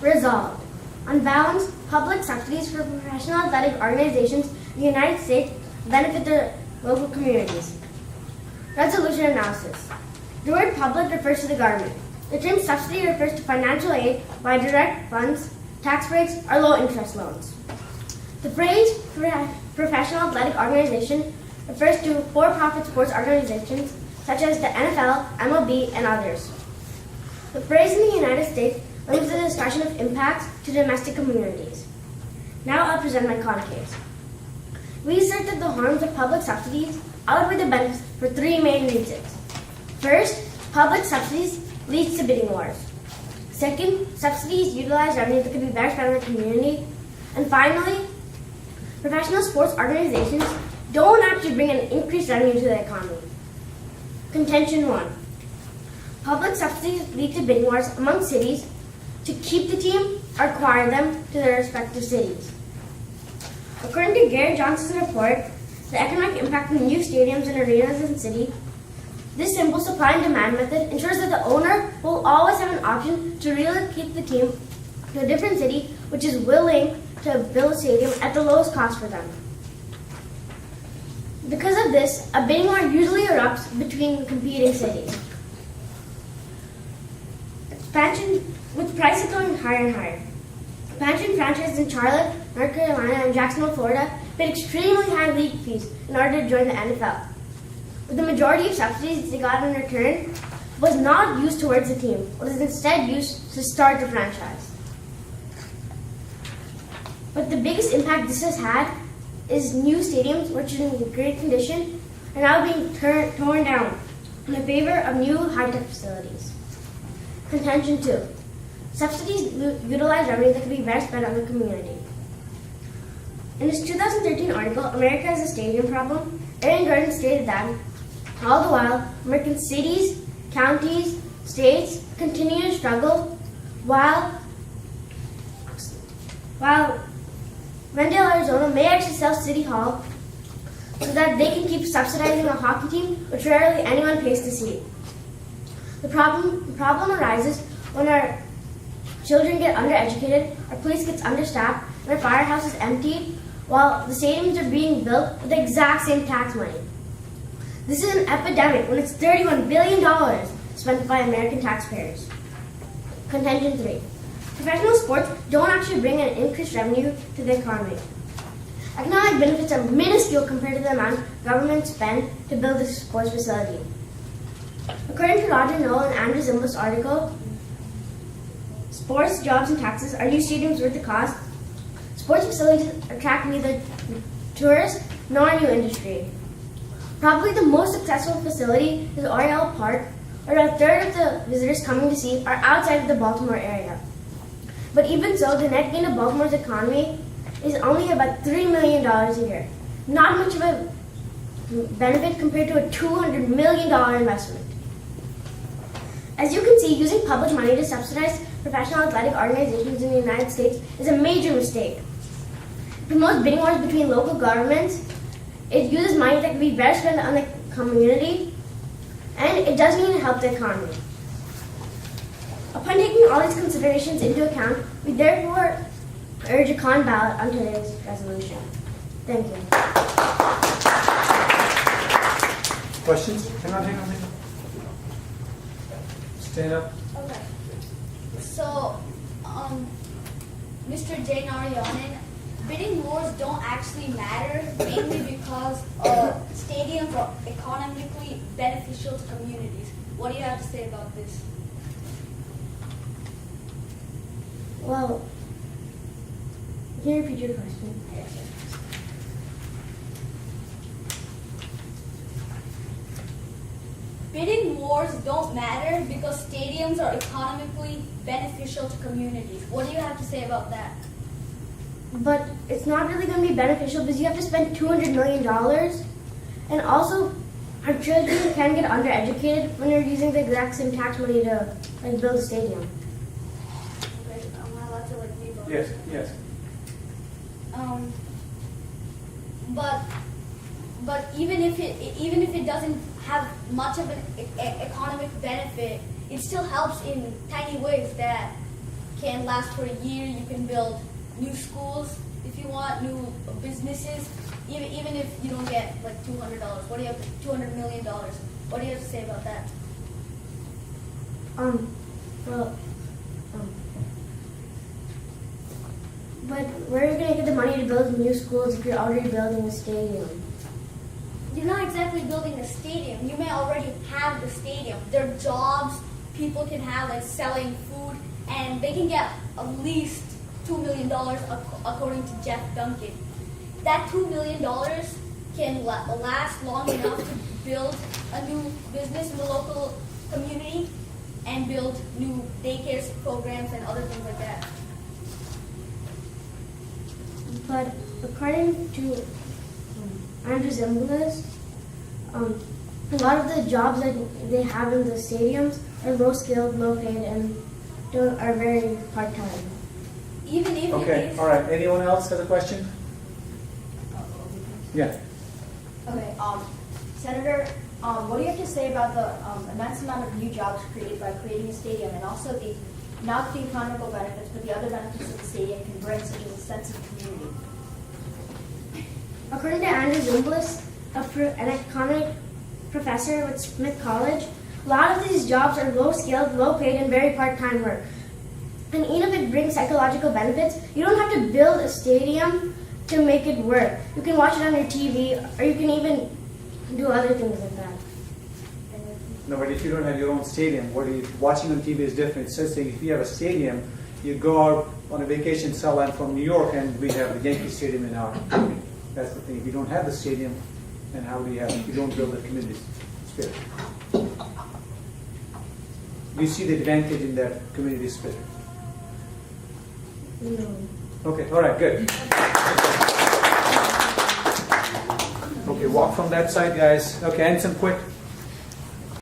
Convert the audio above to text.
Resolved. Unbalanced public subsidies for professional athletic organizations in the United States benefit the local communities. Resolution analysis. The word public refers to the government. The term subsidy refers to financial aid by direct funds, tax breaks, or low-interest loans. The phrase professional athletic organization refers to for-profit sports organizations such as the NFL, MLB, and others. The phrase in the United States limits the discussion of impacts to domestic communities. Now I'll present my con case. We assert that the harms of public subsidies outweigh the benefits for three main reasons. First, public subsidies leads to bidding wars. Second, subsidies utilize revenue that could be better spent on the community. And finally, professional sports organizations don't actually bring an increased revenue to the economy. Contention 1. Public subsidies lead to bidding wars among cities to keep the team or acquire them to their respective cities. According to Gary Johnson's report, The Economic Impact of New Stadiums and Arenas in City, this simple supply and demand method ensures that the owner will always have an option to relocate the team to a different city which is willing to build a stadium at the lowest cost for them. Because of this, a bidding war usually erupts between competing cities. Expansion, with prices going higher and higher. Expansion franchises in Charlotte, North Carolina, and Jacksonville, Florida paid extremely high league fees in order to join the NFL. But the majority of subsidies they got in return was not used towards the team, but was instead used to start the franchise. But the biggest impact this has had is new stadiums, which are in great condition, are now being torn down in favor of new high-tech facilities. Contention 2. Subsidies utilize revenue that could be better spent on the community. In his 2013 article, America has a Stadium Problem, Aaron Gordon stated that, all the while, American cities, counties, states continue to struggle while Glendale, Arizona may actually sell City Hall so that they can keep subsidizing a hockey team which rarely anyone pays to see. The problem arises when our children get undereducated, our police gets understaffed, and our firehouse is emptied while the stadiums are being built with the exact same tax money. This is an epidemic when it's $31 billion spent by American taxpayers. Contention 3. Professional sports don't actually bring an increased revenue to the economy. Economic benefits are minuscule compared to the amount governments spend to build a sports facility. According to Roger Noel and Andrew Zimbal's article, Sports, Jobs, and Taxes, Are New Stadiums Worth the Cost? Sports facilities attract neither tourists nor a new industry. Probably the most successful facility is Oriole Park, where a third of the visitors coming to see are outside of the Baltimore area. But even so, the net gain of Baltimore's economy is only about $3 million a year. Not much of a benefit compared to a $200 million investment. As you can see, using public money to subsidize professional athletic organizations in the United States is a major mistake. It promotes bidding wars between local governments, it uses money that can be better spent on the community, and it doesn't even help the economy. Upon taking all these considerations into account, we therefore urge a con ballot on today's resolution. Thank you. Questions? Hang on. Stand up. Okay. So, Mr. J. Narayanan, bidding wars don't actually matter, mainly because stadiums are economically beneficial to communities. What do you have to say about this? Well, can you repeat your question? Yes, sir. Bidding wars don't matter because stadiums are economically beneficial to communities. What do you have to say about that? But it's not really going to be beneficial because you have to spend $200 million, and also our children can get undereducated when you're using the exact same tax money to build a stadium. Okay, am I allowed to leave? Yes. But even if it doesn't have much of an economic benefit, it still helps in tiny ways that can last for a year. You can build new schools if you want, new businesses, even if you don't get like $200. What do you have? $200 million. What do you have to say about that? Well, but where are you going to get the money to build new schools if you're already building a stadium? You're not exactly building a stadium. You may already have the stadium. There are jobs people can have, like selling food, and they can get at least $2 million according to Jeff Duncan. That $2 million can last long enough to build a new business in the local community and build new daycare programs and other things like that. But according to Andrew Zimbalist, a lot of the jobs that they have in the stadiums are low skilled, low paid, and are very part time. Even if Okay, all right. Anyone else has a question? Yeah. Okay, Senator, what do you have to say about the immense amount of new jobs created by creating a stadium, and also the not the economical benefits, but the other benefits that the stadium can bring, such as a sense of community? According to Andrew Zimbalist, an economic professor with Smith College, a lot of these jobs are low skilled, low paid, and very part time work. And even if it brings psychological benefits, you don't have to build a stadium to make it work. You can watch it on your TV, or you can even do other things like that. No, but if you don't have your own stadium, watching on TV is different. So saying if you have a stadium, you go out on a vacation, sell I'm from New York, and we have the Yankee Stadium in our community. That's the thing. If you don't have the stadium, then how do you have it? You don't build a community spirit. You see the advantage in that community spirit. No. Okay, all right, good. Okay, walk from that side, guys. Okay, and some quick